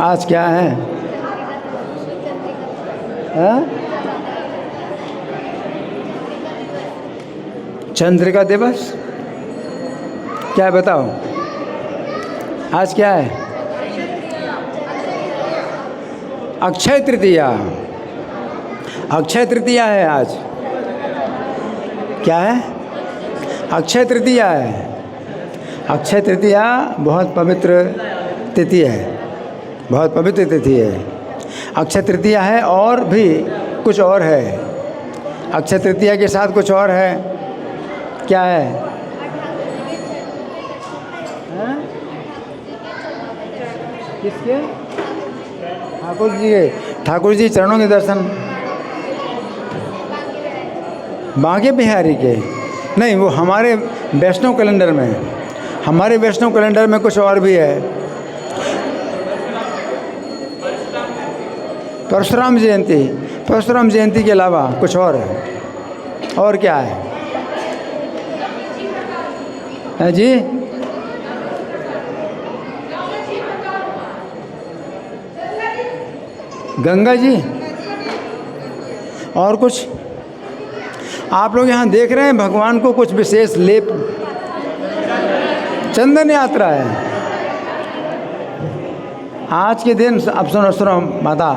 आज क्या है? हाँ? चंद्रिका दिवस क्या है बताओ? आज क्या है? अक्षय तृतीया। अक्षय तृतीया है आज। क्या है? अक्षय तृतीया है। अक्षय तृतीया बहुत पवित्र तिथि है, बहुत पवित्र तिथि है। अक्षय तृतीया है और भी कुछ और है। अक्षय तृतीया के साथ कुछ और है। क्या है? हाँ? किसके? ठाकुर जी के। ठाकुर जी चरणों के दर्शन। बांके बिहारी के नहीं, वो हमारे वैष्णव कैलेंडर में है। हमारे वैष्णव कैलेंडर में कुछ और भी है। परशुराम जयंती। परशुराम जयंती के अलावा कुछ और है। और क्या है जी? गंगा जी। और कुछ? आप लोग यहाँ देख रहे हैं भगवान को कुछ विशेष लेप, चंदन यात्रा है आज के दिन। अब सुनो सुनो माता,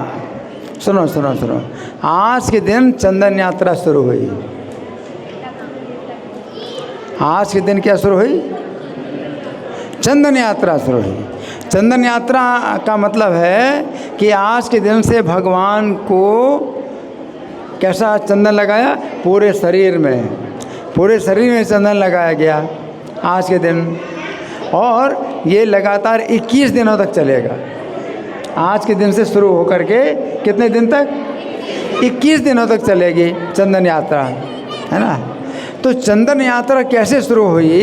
सुनो सुनो सुनो। आज के दिन चंदन यात्रा शुरू हुई। आज के दिन क्या शुरू हुई? चंदन यात्रा शुरू हुई। चंदन यात्रा का मतलब है कि आज के दिन से भगवान को कैसा चंदन लगाया? पूरे शरीर में, पूरे शरीर में चंदन लगाया गया आज के दिन। और ये लगातार 21 दिनों तक चलेगा। आज के दिन से शुरू होकर के कितने दिन तक? 21 दिनों तक चलेगी चंदन यात्रा, है ना। तो चंदन यात्रा कैसे शुरू हुई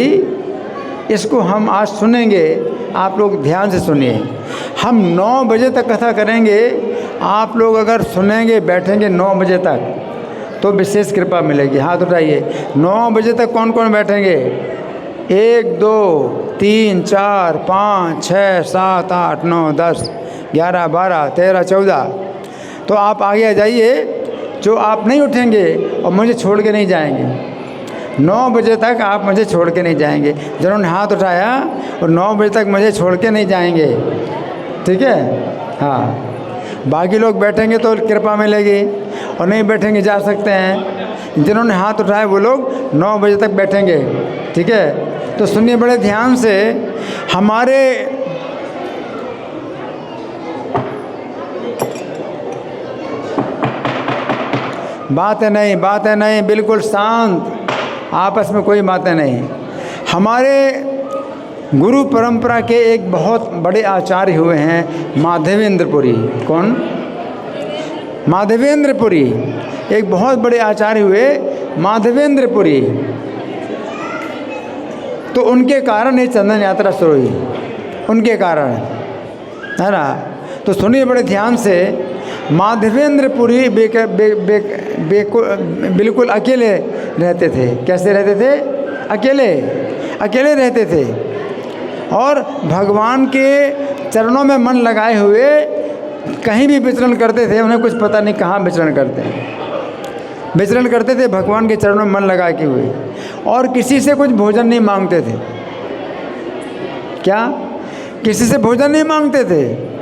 इसको हम आज सुनेंगे। आप लोग ध्यान से सुनिए। हम 9 बजे तक कथा करेंगे। आप लोग अगर सुनेंगे, बैठेंगे 9 बजे तक तो विशेष कृपा मिलेगी। हाथ उठाइए। 9 बजे तक कौन कौन बैठेंगे? 1 2 3 4 5 6 7 8 9 10 11 12 13 14। तो आप आगे आ जाइए। जो आप नहीं उठेंगे और मुझे छोड़ के नहीं जाएंगे, 9 बजे तक आप मुझे छोड़ के नहीं जाएंगे। जिन्होंने हाथ उठाया और 9 बजे तक मुझे छोड़ के नहीं जाएंगे, ठीक है? हाँ, बाकी लोग बैठेंगे तो कृपा मिलेगी और नहीं बैठेंगे जा सकते हैं। जिन्होंने हाथ उठाया वो लोग 9 बजे तक बैठेंगे, ठीक है? तो सुनिए बड़े ध्यान से। हमारे बातें नहीं, बातें नहीं, बिल्कुल शांत, आपस में कोई बातें नहीं। हमारे गुरु परंपरा के एक बहुत बड़े आचार्य हुए हैं माधवेंद्रपुरी। कौन? माधवेंद्रपुरी। एक बहुत बड़े आचार्य हुए माधवेंद्रपुरी। तो उनके कारण ये चंदन यात्रा शुरू हुई, उनके कारण, है ना। तो सुनिए बड़े ध्यान से। माधवेंद्रपुरी बिल्कुल अकेले रहते थे। कैसे रहते थे? अकेले, अकेले रहते थे। और भगवान के चरणों में मन लगाए हुए कहीं भी विचरण करते थे। उन्हें कुछ पता नहीं कहाँ विचरण करते हैं। विचरण करते थे भगवान के चरणों में मन लगा के हुए। और किसी से कुछ भोजन नहीं मांगते थे। क्या? किसी से भोजन नहीं मांगते थे।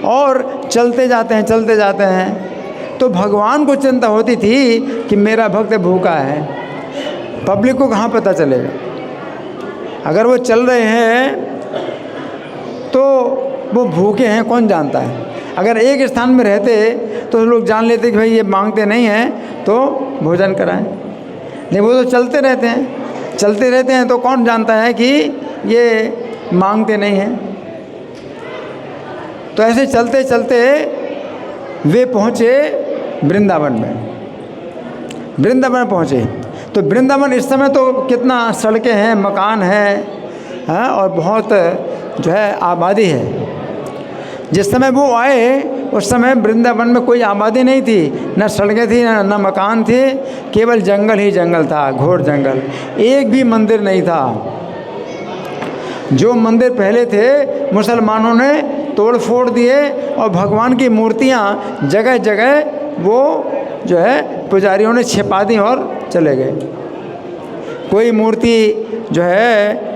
और चलते जाते हैं, चलते जाते हैं। तो भगवान को चिंता होती थी कि मेरा भक्त भूखा है। पब्लिक को कहाँ पता चलेगा? अगर वो चल रहे हैं तो वो भूखे हैं, कौन जानता है। अगर एक स्थान में रहते तो लोग जान लेते कि भाई ये मांगते नहीं हैं तो भोजन कराएं। नहीं, वो तो चलते रहते हैं, चलते रहते हैं तो कौन जानता है कि ये मांगते नहीं हैं। तो ऐसे चलते चलते वे पहुँचे वृंदावन में। वृंदावन पहुँचे तो वृंदावन इस समय तो कितना सड़कें हैं, मकान हैं, हाँ, और बहुत जो है आबादी है। जिस समय वो आए उस समय वृंदावन में कोई आबादी नहीं थी, न सड़कें थी, न मकान थे, केवल जंगल ही जंगल था, घोर जंगल। एक भी मंदिर नहीं था। जो मंदिर पहले थे मुसलमानों ने तोड़ फोड़ दिए और भगवान की मूर्तियाँ जगह जगह वो जो है पुजारियों ने छिपा दी और चले गए। कोई मूर्ति जो है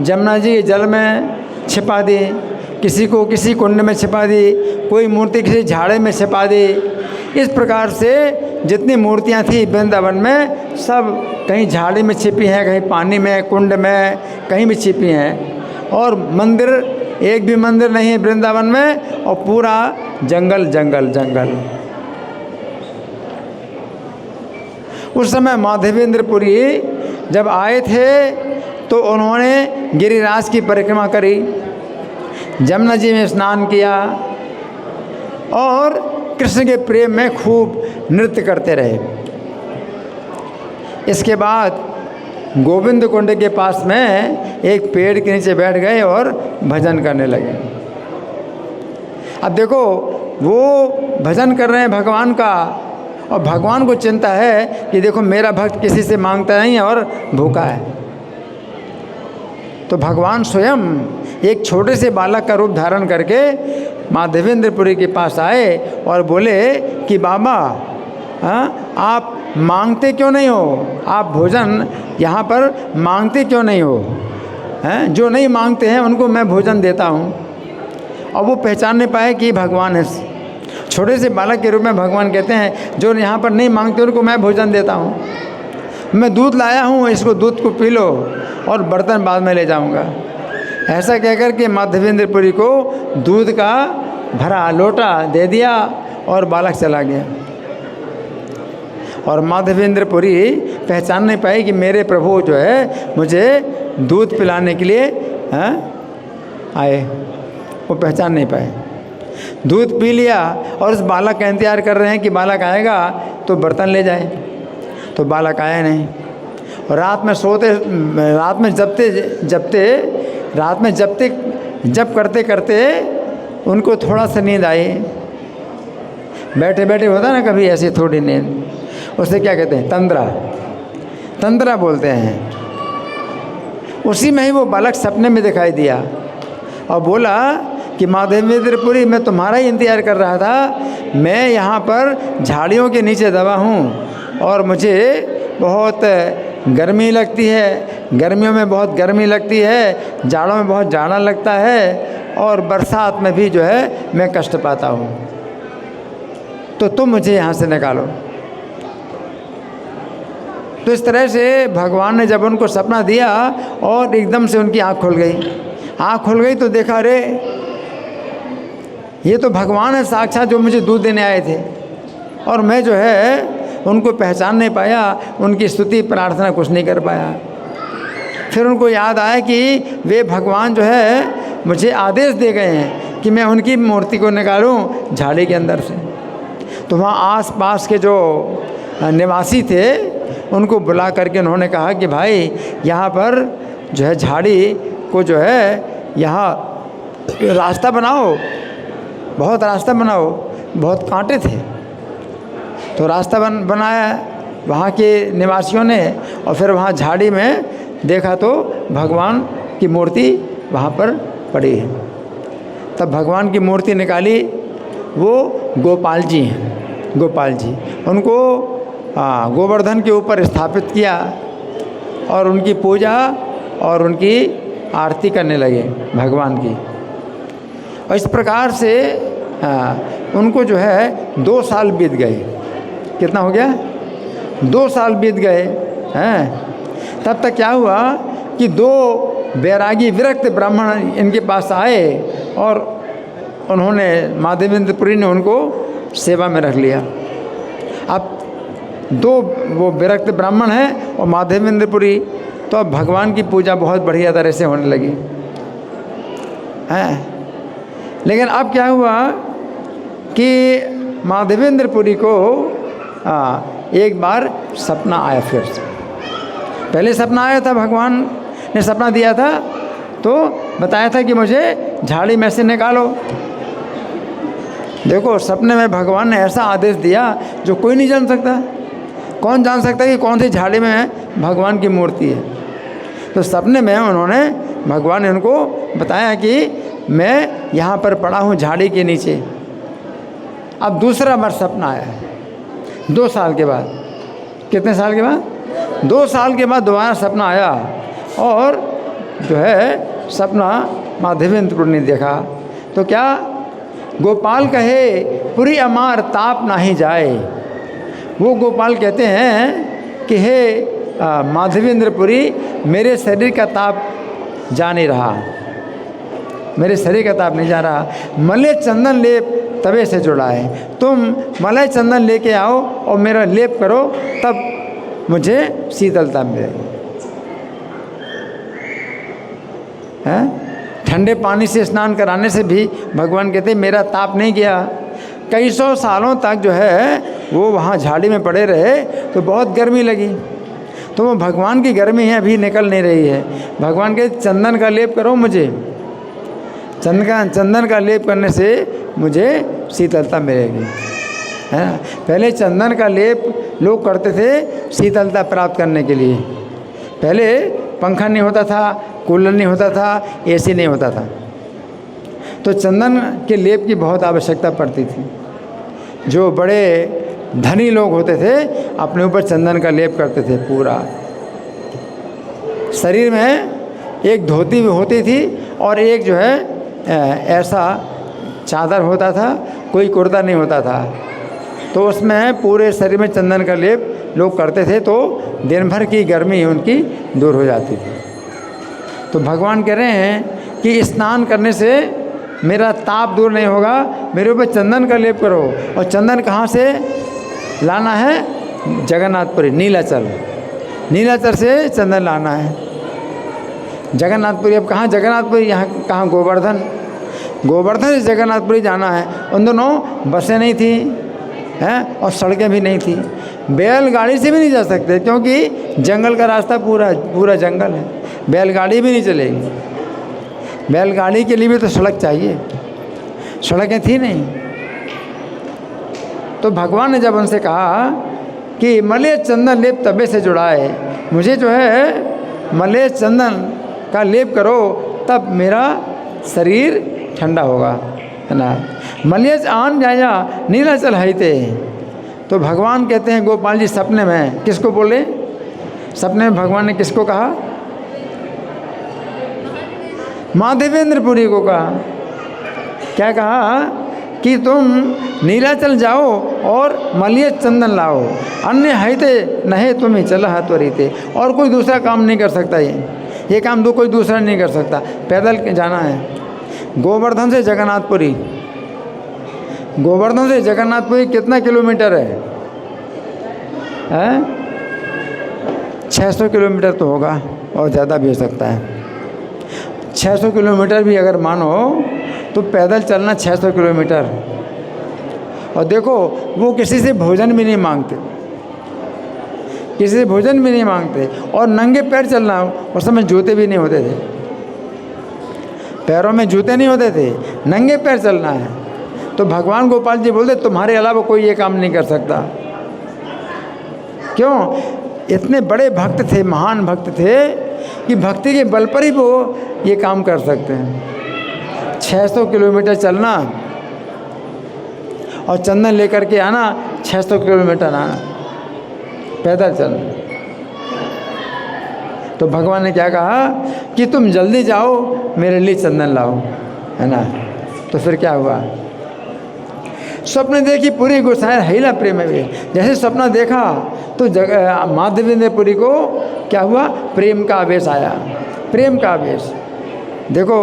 जमुना जी के जल में छिपा दी, किसी कुंड में छिपा दी, कोई मूर्ति किसी झाड़े में छिपा दी। इस प्रकार से जितनी मूर्तियाँ थी वृंदावन में सब कहीं झाड़ी में छिपी हैं, कहीं पानी में, कुंड में, कहीं भी छिपी हैं। और मंदिर, एक भी मंदिर नहीं है वृंदावन में, और पूरा जंगल जंगल जंगल। उस समय माधवेंद्रपुरी जब आए थे तो उन्होंने गिरिराज की परिक्रमा करी, जमुना जी में स्नान किया और कृष्ण के प्रेम में खूब नृत्य करते रहे। इसके बाद गोविंद कुंड के पास में एक पेड़ के नीचे बैठ गए और भजन करने लगे। अब देखो, वो भजन कर रहे हैं भगवान का, और भगवान को चिंता है कि देखो मेरा भक्त किसी से मांगता नहीं है और भूखा है। तो भगवान स्वयं एक छोटे से बालक का रूप धारण करके माधवेंद्रपुरी के पास आए और बोले कि बाबा, आप मांगते क्यों नहीं हो? आप भोजन यहाँ पर मांगते क्यों नहीं हो? जो नहीं मांगते हैं उनको मैं भोजन देता हूँ। और वो पहचान नहीं पाए कि भगवान है। छोटे से बालक के रूप में भगवान कहते हैं जो यहाँ पर नहीं मांगते उनको मैं भोजन देता हूँ। मैं दूध लाया हूँ, इसको दूध को पी लो और बर्तन बाद में ले जाऊँगा। ऐसा कहकर के माधवेंद्रपुरी को दूध का भरा लोटा दे दिया और बालक चला गया। और माधवेंद्रपुरी पहचान नहीं पाए कि मेरे प्रभु जो है मुझे दूध पिलाने के लिए आए। वो पहचान नहीं पाए। दूध पी लिया और उस बालक का इंतजार कर रहे हैं कि बालक आएगा तो बर्तन ले जाए। तो बालक आया नहीं। और रात में जप करते करते उनको थोड़ा सा नींद आई। बैठे बैठे होता ना कभी ऐसी थोड़ी नींद, उसे क्या कहते हैं? तंद्रा बोलते हैं। उसी में ही वो बालक सपने में दिखाई दिया और बोला कि माधवेंद्रपुरी, मैं तुम्हारा ही इंतजार कर रहा था। मैं यहाँ पर झाड़ियों के नीचे दबा हूँ और मुझे बहुत गर्मी लगती है, गर्मियों में बहुत गर्मी लगती है, जाड़ों में बहुत जाड़ा लगता है और बरसात में भी जो है मैं कष्ट पाता हूँ। तो तुम मुझे यहाँ से निकालो। तो इस तरह से भगवान ने जब उनको सपना दिया और एकदम से उनकी आँख खुल गई। आँख खुल गई तो देखा, अरे ये तो भगवान है साक्षात जो मुझे दूध देने आए थे। और मैं जो है उनको पहचान नहीं पाया, उनकी स्तुति प्रार्थना कुछ नहीं कर पाया। फिर उनको याद आया कि वे भगवान जो है मुझे आदेश दे गए हैं कि मैं उनकी मूर्ति को निकालूं झाड़ी के अंदर से। तो वहाँ आस पास के जो निवासी थे उनको बुला करके उन्होंने कहा कि भाई यहाँ पर जो है झाड़ी को जो है यहाँ रास्ता बनाओ, बहुत रास्ता बनाओ। बहुत कांटे थे तो रास्ता बनाया वहाँ के निवासियों ने। और फिर वहाँ झाड़ी में देखा तो भगवान की मूर्ति वहाँ पर पड़ी है। तब भगवान की मूर्ति निकाली, वो गोपाल जी हैं। गोपाल जी उनको गोवर्धन के ऊपर स्थापित किया और उनकी पूजा और उनकी आरती करने लगे भगवान की। और इस प्रकार से उनको जो है 2 साल बीत गए। कितना हो गया? 2 साल बीत गए हैं। तब तक क्या हुआ कि 2 बैरागी विरक्त ब्राह्मण इनके पास आए और उन्होंने माधवेंद्रपुरी ने उनको सेवा में रख लिया। अब 2 वो विरक्त ब्राह्मण हैं और माधवेंद्रपुरी, तो अब भगवान की पूजा बहुत बढ़िया तरह से होने लगी हैं। लेकिन अब क्या हुआ कि माधवेंद्रपुरी को एक बार सपना आया। फिर से पहले सपना आया था, भगवान ने सपना दिया था तो बताया था कि मुझे झाड़ी में से निकालो। देखो सपने में भगवान ने ऐसा आदेश दिया जो कोई नहीं जान सकता। कौन जान सकता है कि कौन सी झाड़ी में भगवान की मूर्ति है? तो सपने में भगवान ने उनको बताया कि मैं यहाँ पर पड़ा हूँ झाड़ी के नीचे। अब दूसरा बार सपना आया, 2 साल के बाद। कितने साल के बाद? 2 साल के बाद दोबारा सपना आया, और जो है सपना माधवेंद्र ने देखा। तो क्या? गोपाल कहे पुरी अमार ताप नाही जाए। वो गोपाल कहते हैं कि हे माधवेंद्रपुरी, मेरे शरीर का ताप जा नहीं रहा, मेरे शरीर का ताप नहीं जा रहा। मलय चंदन लेप तवे से जुड़ा है, तुम मलय चंदन लेके आओ और मेरा लेप करो, तब मुझे शीतलता मिलेगी। ठंडे पानी से स्नान कराने से भी भगवान कहते मेरा ताप नहीं गया। कई 100 सालों तक जो है वो वहाँ झाड़ी में पड़े रहे, तो बहुत गर्मी लगी, तो वो भगवान की गर्मी है अभी निकल नहीं रही है। भगवान के चंदन का लेप करो मुझे, चंदन का लेप करने से मुझे शीतलता मिलेगी, है ना। पहले चंदन का लेप लोग करते थे शीतलता प्राप्त करने के लिए। पहले पंखा नहीं होता था, कूलर नहीं होता था, एसी नहीं होता था, तो चंदन के लेप की बहुत आवश्यकता पड़ती थी। जो बड़े धनी लोग होते थे अपने ऊपर चंदन का लेप करते थे। पूरा शरीर में एक धोती भी होती थी और एक जो है ऐसा चादर होता था, कोई कुर्ता नहीं होता था, तो उसमें पूरे शरीर में चंदन का लेप लोग करते थे, तो दिन भर की गर्मी उनकी दूर हो जाती थी। तो भगवान कह रहे हैं कि स्नान करने से मेरा ताप दूर नहीं होगा, मेरे ऊपर चंदन का लेप करो। और चंदन कहाँ से लाना है? जगन्नाथपुरी, नीलाचल, नीलाचल से चंदन लाना है। जगन्नाथपुरी, अब कहाँ जगन्नाथपुरी, यहाँ कहाँ गोवर्धन, गोवर्धन से जगन्नाथपुरी जाना है। उन दोनों बसें नहीं थी हैं और सड़कें भी नहीं थी, बैलगाड़ी से भी नहीं जा सकते क्योंकि जंगल का रास्ता पूरा जंगल है, बैलगाड़ी भी नहीं चलेगी। बैलगाड़ी के लिए भी तो सड़क चाहिए, सड़कें थी नहीं। तो भगवान ने जब उनसे कहा कि मलय चंदन लेप तबे से जुड़ा है, मुझे जो है मलय चंदन का लेप करो तब मेरा शरीर ठंडा होगा, है ना। मलय आन जाया नीलाचल हईते। तो भगवान कहते हैं गोपाल जी सपने में किसको बोले? सपने में भगवान ने किसको कहा? माधवेंद्रपुरी को कहा। क्या कहा? कि तुम नीलाचल जाओ और मलय चंदन लाओ, अन्य हईते नहीं तुम ही चल त्वरिते। और कोई दूसरा काम नहीं कर सकता, ये काम कोई दूसरा नहीं कर सकता। पैदल जाना है गोवर्धन से जगन्नाथपुरी। गोवर्धन से जगन्नाथपुरी कितना किलोमीटर है? 600 किलोमीटर तो होगा और ज़्यादा भी हो सकता है। 600 किलोमीटर भी अगर मानो तो पैदल चलना 600 किलोमीटर। और देखो वो किसी से भोजन भी नहीं मांगते, किसी से भोजन भी नहीं मांगते, और नंगे पैर चलना। उस समय जूते भी नहीं होते थे, पैरों में जूते नहीं होते थे, नंगे पैर चलना है। तो भगवान गोपाल जी बोलते तुम्हारे अलावा कोई ये काम नहीं कर सकता। क्यों? इतने बड़े भक्त थे, महान भक्त थे कि भक्ति के बल पर ही वो ये काम कर सकते हैं। 600 किलोमीटर चलना और चंदन लेकर के आना, 600 किलोमीटर आना, पैदल चलना। तो भगवान ने क्या कहा कि तुम जल्दी जाओ मेरे लिए चंदन लाओ, है ना। तो फिर क्या हुआ? स्वप्न देखी पूरी गोसाई हिला प्रेम में। जैसे सपना देखा तो माधवेंद्रपुरी को क्या हुआ? प्रेम का आवेश आया, प्रेम का आवेश। देखो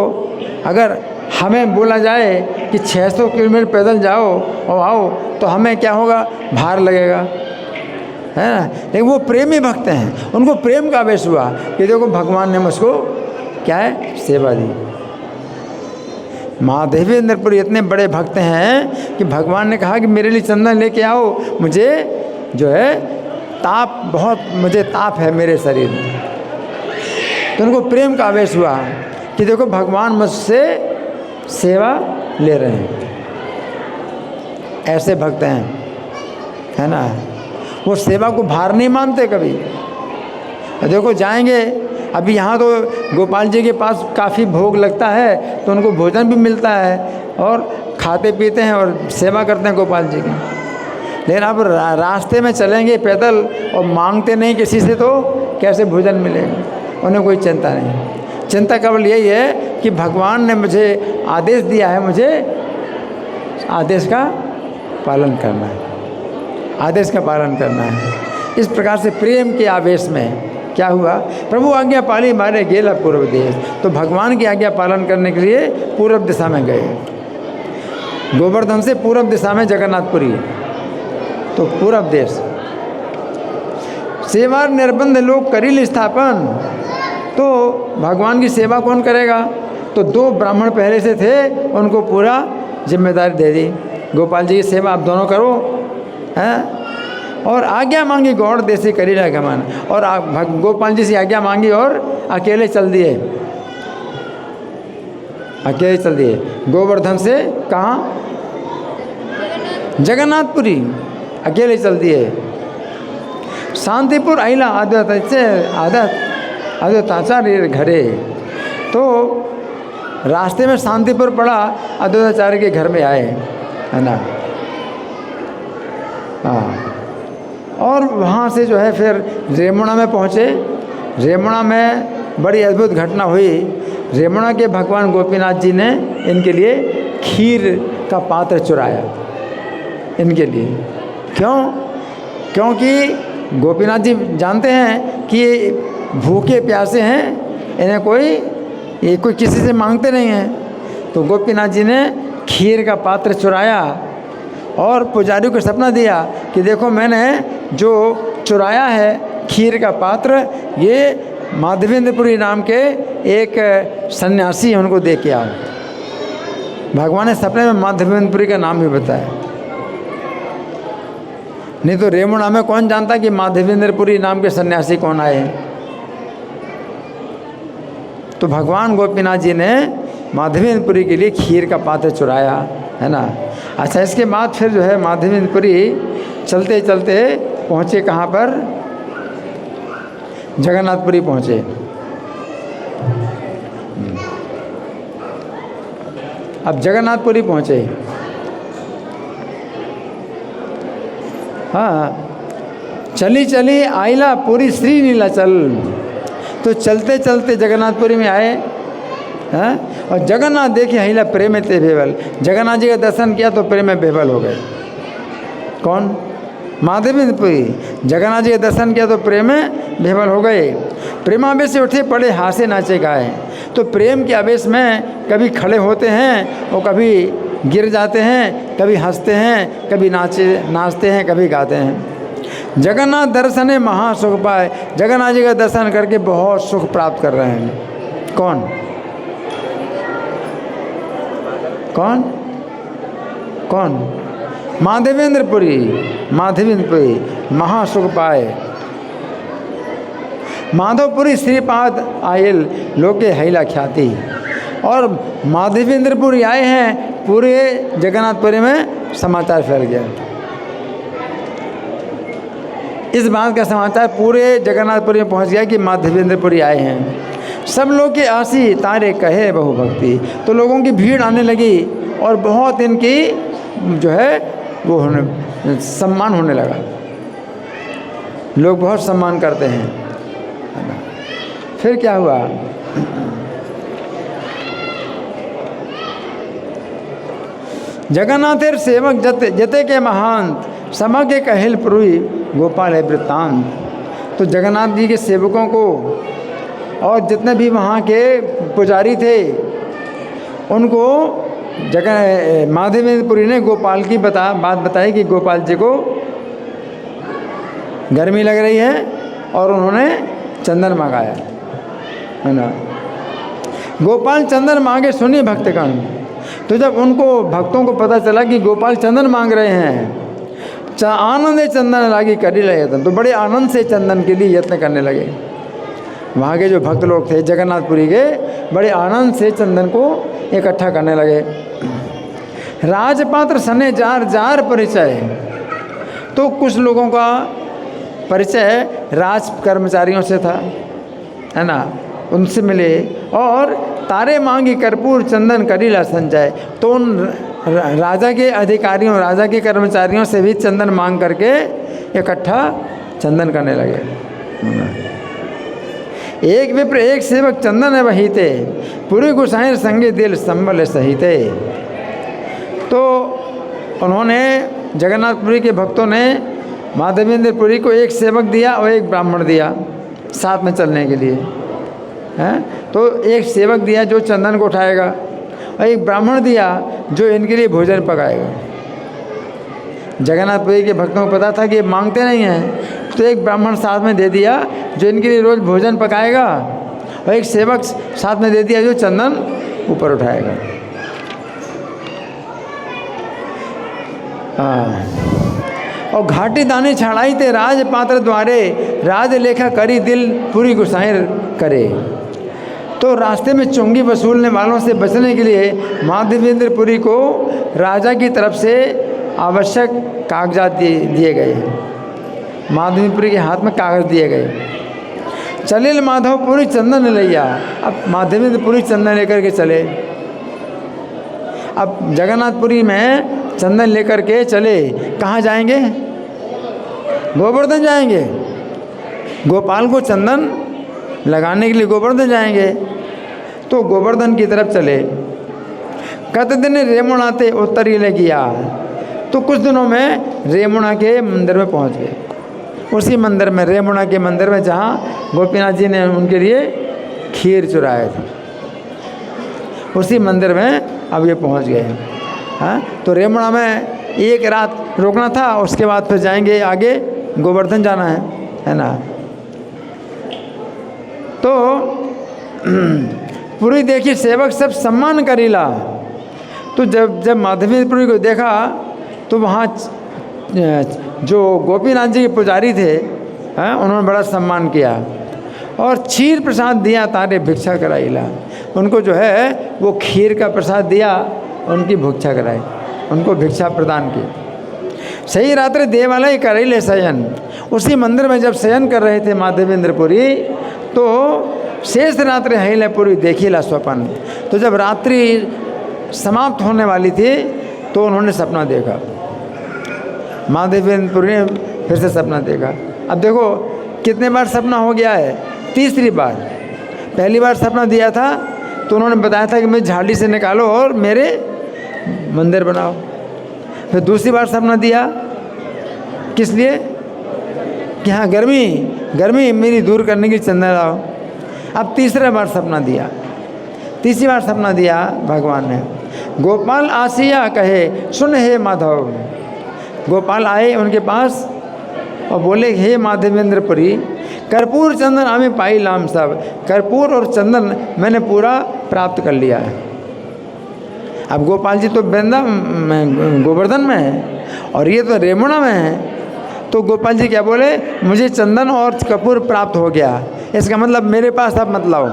अगर हमें बोला जाए कि 600 किलोमीटर पैदल जाओ और आओ तो हमें क्या होगा? भार लगेगा, है ना। लेकिन वो प्रेमी भक्त हैं, उनको प्रेम का आवेश हुआ कि देखो भगवान ने मुझको क्या है? सेवा दी। माधवेंद्रपुरी इतने बड़े भक्त हैं कि भगवान ने कहा कि मेरे लिए चंदन लेके आओ, मुझे जो है ताप, बहुत मुझे ताप है मेरे शरीर में। तो उनको प्रेम का आवेश हुआ कि देखो भगवान मुझसे सेवा ले रहे हैं। ऐसे भक्त हैं, है ना। वो सेवा को भार नहीं मानते कभी। देखो जाएंगे अभी यहाँ तो गोपाल जी के पास काफ़ी भोग लगता है तो उनको भोजन भी मिलता है और खाते पीते हैं और सेवा करते हैं गोपाल जी की। लेकिन अब रास्ते में चलेंगे पैदल और मांगते नहीं किसी से तो कैसे भोजन मिलेगा? उन्हें कोई चिंता नहीं। चिंता केवल यही है कि भगवान ने मुझे आदेश दिया है, मुझे आदेश का पालन करना है, आदेश का पालन करना है। इस प्रकार से प्रेम के आवेश में क्या हुआ, प्रभु आज्ञा पाली मारे गेला पूर्व देश। तो भगवान की आज्ञा पालन करने के लिए पूर्व दिशा में गए। गोवर्धन से पूर्व दिशा में जगन्नाथपुरी, तो पूर्व देश। सेवा निर्बंध लोग करील स्थापन, तो भगवान की सेवा कौन करेगा? तो 2 ब्राह्मण पहले से थे, उनको पूरा जिम्मेदारी दे दी, गोपाल जी की सेवा आप दोनों करो, हैं? और आज्ञा मांगी गौड़ देसी करीला गमन, और गोपाल जी से आज्ञा मांगी और अकेले चल दिए, अकेले चल दिए। गोवर्धन से कहाँ? जगन्नाथपुरी, अकेले चल दिए। शांतिपुर आइला अद्वैताचार्य घरे, तो रास्ते में शांतिपुर पड़ा, अद्वैताचार्य के घर में आए, है ना। हाँ, और वहाँ से जो है फिर रेमुणा में पहुँचे। रेमुणा में बड़ी अद्भुत घटना हुई। रेमुणा के भगवान गोपीनाथ जी ने इनके लिए खीर का पात्र चुराया इनके लिए। क्यों? क्योंकि गोपीनाथ जी जानते हैं कि ये भूखे प्यासे हैं, इन्हें कोई किसी से मांगते नहीं हैं। तो गोपीनाथ जी ने खीर का पात्र चुराया और पुजारी को सपना दिया कि देखो मैंने जो चुराया है खीर का पात्र, ये माधवेंद्रपुरी नाम के एक सन्यासी हैं, उनको दे के आओ। भगवान ने सपने में माधवेंद्रपुरी का नाम भी बताया, नहीं तो रेमुणा में कौन जानता कि माधवेंद्रपुरी नाम के सन्यासी कौन आए। तो भगवान गोपीनाथ जी ने माधवेंद्रपुरी के लिए खीर का पात्र चुराया, है ना। अच्छा, इसके बाद फिर जो है माधवेंद्रपुरी चलते चलते पहुँचे कहाँ पर? जगन्नाथपुरी पहुँचे। अब जगन्नाथपुरी पहुँचे, हाँ, चली चली आइला पूरी श्री नीलाचल। तो चलते चलते जगन्नाथपुरी में आए, हैं, और जगन्नाथ देखे हिला प्रेम ते बेवल। जगन्नाथ जी का दर्शन किया तो प्रेम में बेवल हो गए। कौन? माधवेंद्रपुरी। जगन्नाथ जी का दर्शन किया तो प्रेम में बेवल हो गए। प्रेमावेश से उठे पड़े, हासे नाचे गाए। तो प्रेम के आवेश में कभी खड़े होते हैं और कभी गिर जाते हैं, कभी हंसते हैं, कभी नाचते हैं, कभी गाते हैं। जगन्नाथ दर्शन है महासुख पाए। जगन्नाथ जी का दर्शन करके बहुत सुख प्राप्त कर रहे हैं। कौन? कौन? कौन? माधवेंद्रपुरी। माधवेंद्रपुरी महासुख पाए। माधवपुरी श्रीपाद आयल लोके हैला ख्याति। और माधवेंद्रपुरी आए हैं, पूरे जगन्नाथपुरी में समाचार फैल गया। इस बात का समाचार पूरे जगन्नाथपुरी में पहुंच गया कि माधवेंद्रपुरी आए हैं। सब लोग के आसी तारे कहे बहु भक्ति। तो लोगों की भीड़ आने लगी और बहुत इनकी जो है वो सम्मान होने लगा। लोग बहुत सम्मान करते हैं। फिर क्या हुआ? जगन्नाथेर सेवक जते के महांत समग्र कहिल पुरुई गोपाल है वृत्तांत। तो जगन्नाथ जी के सेवकों को और जितने भी वहाँ के पुजारी थे उनको माधवेंद्रपुरी ने गोपाल की बात बताई कि गोपाल जी को गर्मी लग रही है और उन्होंने चंदन मंगाया, है ना। गोपाल चंदन मांगे सुनी भक्तगण। तो जब उनको भक्तों को पता चला कि गोपाल चंदन मांग रहे हैं, आनंद चंदन लागी करी ले यत्न, तो बड़े आनंद से चंदन के लिए यत्न करने लगे। वहाँ के जो भक्त लोग थे जगन्नाथपुरी के, बड़े आनंद से चंदन को इकट्ठा करने लगे। राजपात्र सने जार जार परिचय। तो कुछ लोगों का परिचय राज कर्मचारियों से था, है ना, उनसे मिले और तारे मांगी कर्पूर चंदन करीला संचय। तो उन राजा के अधिकारियों, राजा के कर्मचारियों से भी चंदन मांग करके इकट्ठा चंदन करने लगे। एक विप्र एक सेवक चंदन है वहीते, पूरी गुसाई संगे दिल संबल सहिते। तो उन्होंने जगन्नाथपुरी के भक्तों ने माधवेंद्रपुरी को एक सेवक दिया और एक ब्राह्मण दिया साथ में चलने के लिए, हैं। तो एक सेवक दिया जो चंदन को उठाएगा और एक ब्राह्मण दिया जो इनके लिए भोजन पकाएगा। जगन्नाथपुरी के भक्तों को पता था कि ये मांगते नहीं हैं, तो एक ब्राह्मण साथ में दे दिया जो इनके लिए रोज़ भोजन पकाएगा और एक सेवक साथ में दे दिया जो चंदन ऊपर उठाएगा। और घाटी दानी छाड़ाई ते राज पात्र द्वारे, राज लेखा करी दिल पूरी गुसाई करे। तो रास्ते में चुंगी वसूलने वालों से बचने के लिए माधवेंद्रपुरी को राजा की तरफ से आवश्यक कागजात दिए गए। माधवेंद्रपुरी के हाथ में कागज दिए गए। चलिल माधवपुरी चंदन लैया। अब माधवेंद्रपुरी चंदन लेकर के चले। अब जगन्नाथपुरी में चंदन लेकर के चले। कहाँ जाएंगे? गोवर्धन जाएंगे। गोपाल को चंदन लगाने के लिए गोवर्धन जाएंगे। तो गोवर्धन की तरफ चले। कत दिन रेमुणा ते उत्तरी ले गया। तो कुछ दिनों में रेमुणा के मंदिर में पहुंच गए। उसी मंदिर में, रेमुणा के मंदिर में जहाँ गोपीनाथ जी ने उनके लिए खीर चुराए थे, उसी मंदिर में अब ये पहुंच गए। हाँ, तो रेमुणा में एक रात रुकना था, उसके बाद फिर जाएंगे आगे, गोवर्धन जाना है ना। तो पूरी देखी सेवक सब सम्मान करीला। तो जब माधवेंद्रपुरी को देखा तो वहाँ जो गोपीनाथ जी के पुजारी थे, हैं, उन्होंने बड़ा सम्मान किया और क्षीर प्रसाद दिया तारे भिक्षा कराईला। उनको जो है वो खीर का प्रसाद दिया, उनकी भिक्षा कराई, उनको भिक्षा प्रदान की। सही रात्रि देवालय करैले शयन। उसी मंदिर में जब शयन कर रहे थे माधवेंद्रपुरी, तो शेष रात्रि हैलपुरी देखिला स्वपन। तो जब रात्रि समाप्त होने वाली थी तो उन्होंने सपना देखा। माधवेंद्रपुरी ने फिर से सपना देखा। अब देखो कितने बार सपना हो गया है, तीसरी बार। पहली बार सपना दिया था तो उन्होंने बताया था कि मुझे झाड़ी से निकालो और मेरे मंदिर बनाओ। फिर दूसरी बार सपना दिया, किस लिए? कि हाँ गर्मी मेरी दूर करने की चंदन लाओ। अब तीसरा बार सपना दिया, तीसरी बार सपना दिया भगवान ने। गोपाल आसिया कहे सुन हे माधव। गोपाल आए उनके पास और बोले हे माधवेंद्रपुरी, कर्पूर चंदन हमें पाई लाम सब। कर्पूर और चंदन मैंने पूरा प्राप्त कर लिया है। अब गोपाल जी तो गोवर्धन में है और ये तो रेमुणा में है। तो गोपाल जी क्या बोले, मुझे चंदन और कपूर प्राप्त हो गया, इसका मतलब मेरे पास अब मत लाओ,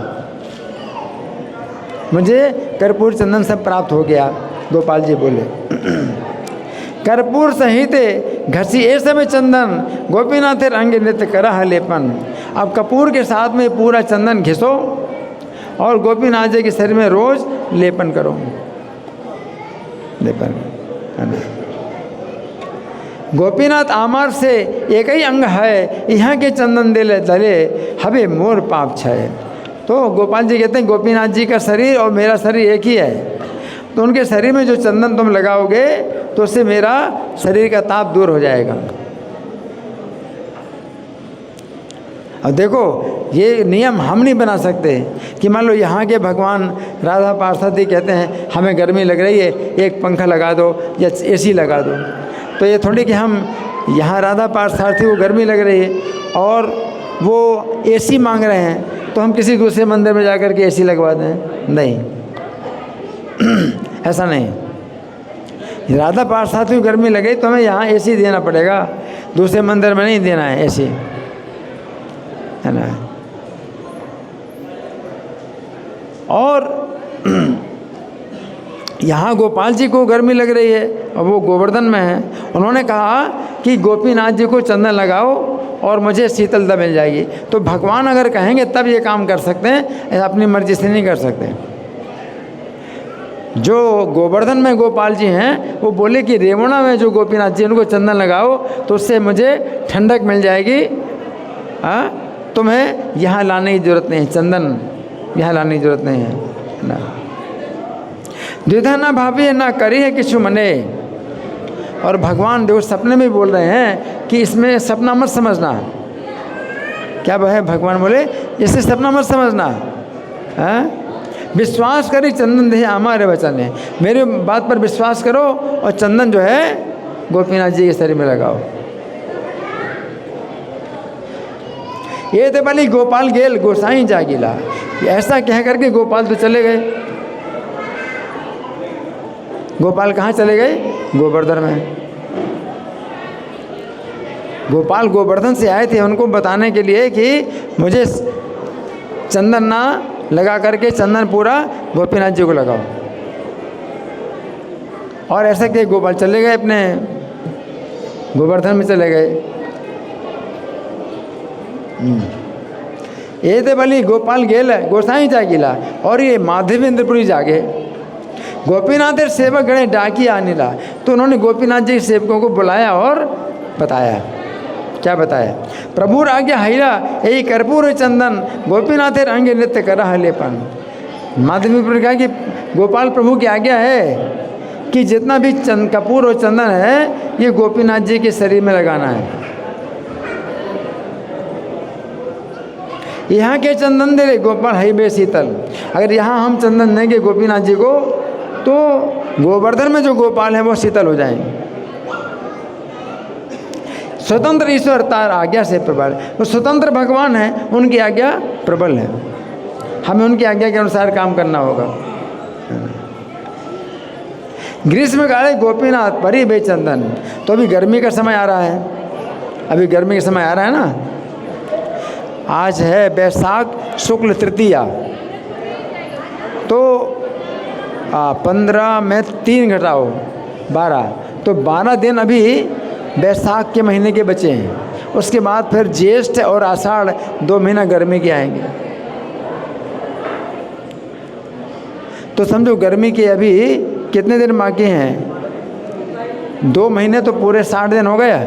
मुझे कर्पूर चंदन सब प्राप्त हो गया। गोपाल जी बोले कर्पूर सहित घसी ऐसे में चंदन गोपीनाथ रंग नृत्य करा लेपन। अब कपूर के साथ में पूरा चंदन घिसो और गोपीनाथ जी के शरीर में रोज लेपन करो, लेपन। गोपीनाथ आमार से एक ही अंग है, यहाँ के चंदन दिले दले हवे मोर पाप छय। तो गोपाल जी कहते हैं गोपीनाथ जी का शरीर और मेरा शरीर एक ही है, तो उनके शरीर में जो चंदन तुम लगाओगे तो उससे मेरा शरीर का ताप दूर हो जाएगा। अब देखो ये नियम हम नहीं बना सकते कि मान लो यहाँ के भगवान राधा पार्षद कहते हैं हमें गर्मी लग रही है, एक पंखा लगा दो या एसी लगा दो। तो ये थोड़ी कि हम यहाँ राधा पार्षद को गर्मी लग रही है और वो एसी मांग रहे हैं तो हम किसी दूसरे मंदिर में जाकर के एसी लगवा दें, नहीं ऐसा नहीं। राधा पार्षद को गर्मी लगे तो हमें यहाँ एसी देना पड़ेगा, दूसरे मंदिर में नहीं देना है एसी, है ना। और यहाँ गोपाल जी को गर्मी लग रही है और वो गोवर्धन में है। उन्होंने कहा कि गोपीनाथ जी को चंदन लगाओ और मुझे शीतलता मिल जाएगी। तो भगवान अगर कहेंगे तब ये काम कर सकते हैं, अपनी मर्जी से नहीं कर सकते। जो गोवर्धन में गोपाल जी हैं वो बोले कि रेवणा में जो गोपीनाथ जी उनको चंदन लगाओ तो उससे मुझे ठंडक मिल जाएगी, तुम्हें यहाँ लाने की ज़रूरत नहीं है, चंदन यहाँ लाने की ज़रूरत नहीं है ना। द्विधा न भावी ना करी है किछु मने। और भगवान देखो सपने में बोल रहे हैं कि इसमें सपना मत समझना। क्या है भगवान बोले इसे सपना मत समझना, विश्वास करी चंदन दे हमारे वचन है, मेरे बात पर विश्वास करो और चंदन जो है गोपीनाथ जी के शरीर में लगाओ। ये तो भली गोपाल गेल गोसाई जागीला, ऐसा कह करके गोपाल तो चले गए। गोपाल कहाँ चले गए? गोवर्धन में। गोपाल गोवर्धन से आए थे उनको बताने के लिए कि मुझे चंदन ना लगा करके चंदन पूरा गोपीनाथ जी को लगाओ। और ऐसा कि गोपाल चले गए अपने गोवर्धन में चले गए। ये थे भली गोपाल गेल गोसाई जागीला, और ये माधवेंद्रपुरी जागे। गोपीनाथ सेवक गणे डाकी आनीला, तो उन्होंने गोपीनाथ जी के सेवकों को बुलाया और बताया। क्या बताया? प्रभु आज्ञा हैला यही कर्पूर चंदन गोपीनाथ अंग नृत्य कर हलेपन। माधवेंद्रपुरी कहा कि गोपाल प्रभु की आज्ञा है कि जितना भी कपूर और चंदन है ये गोपीनाथ जी के शरीर में लगाना है। यहाँ के चंदन दे रहे गोपाल है बे शीतल। अगर यहाँ हम चंदन देंगे गोपीनाथ जी को तो गोवर्धन में जो गोपाल हैं वो शीतल हो जाएंगे। स्वतंत्र ईश्वर तार आज्ञा से प्रबल, वो स्वतंत्र भगवान हैं, उनकी आज्ञा प्रबल है। हमें उनकी आज्ञा के अनुसार काम करना होगा। ग्रीष्म काले गोपीनाथ परी बे चंदन। तो अभी गर्मी का समय आ रहा है, अभी गर्मी का समय आ रहा है ना। आज है बैसाख शुक्ल तृतीया, तो 15 में 3 घटाओ 12, तो 12 दिन अभी बैसाख के महीने के बचे हैं। उसके बाद फिर ज्येष्ठ और आषाढ़ 2 महीना गर्मी के आएंगे। तो समझो गर्मी के अभी कितने दिन बाकी हैं? 2 महीने तो पूरे 60 दिन हो गया